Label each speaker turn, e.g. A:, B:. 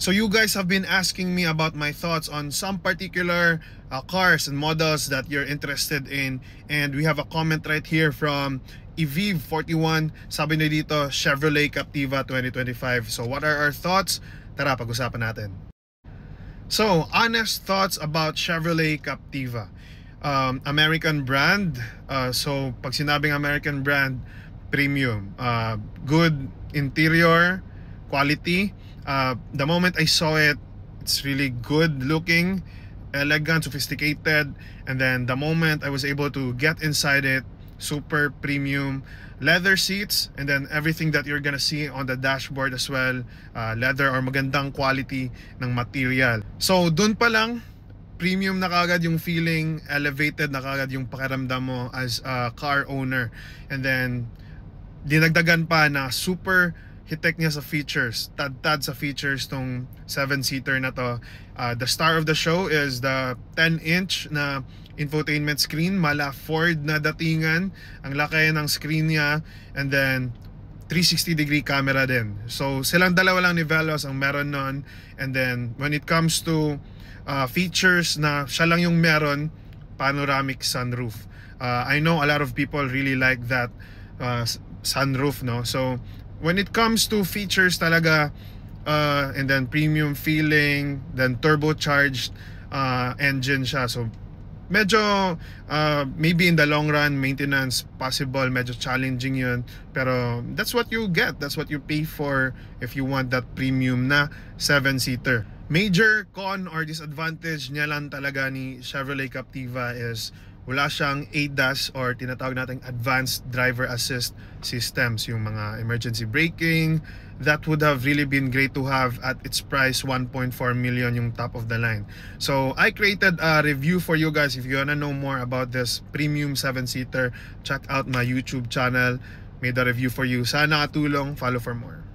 A: So you guys have been asking me about my thoughts on some particular cars and models that you're interested in, and we have a comment right here from Evive41. Sabi niya dito, Chevrolet Captiva 2025. So what are our thoughts? Tara, pag-usapan natin. So, honest thoughts about Chevrolet Captiva. American brand. So pag sinabing American brand, premium, good interior, quality. The moment I saw it, it's really good looking, elegant, sophisticated. And then the moment I was able to get inside it, super premium, leather seats, and then everything that you're gonna see on the dashboard as well, leather or magandang quality ng material. So dun pa lang, premium na kagad yung feeling, elevated na kagad yung pakiramdam mo as a car owner. And then dinagdagan pa na super hitek niya sa features, tad sa features tong 7-seater na to. The star of the show is the 10-inch na infotainment screen, mala Ford na datingan. Ang laki ng screen niya, and then 360-degree camera din. So silang dalawa lang ni Veloz ang meron nun. And then when it comes to features na siya lang yung meron, panoramic sunroof. I know a lot of people really like that sunroof, no? So when it comes to features talaga, and then premium feeling, then turbocharged engine siya. So medyo maybe in the long run, maintenance possible, medyo challenging yun. Pero that's what you get, that's what you pay for if you want that premium na 7-seater. Major con or disadvantage niya lang talaga ni Chevrolet Captiva is wala siyang ADAS or tinatawag nating advanced driver assist systems, yung mga emergency braking. That would have really been great to have at its price, 1.4 million yung top of the line. So I created a review for you guys. If you wanna know more about this premium 7-seater, check out my YouTube channel. Made a review for you. Sana nakatulong. Follow for more.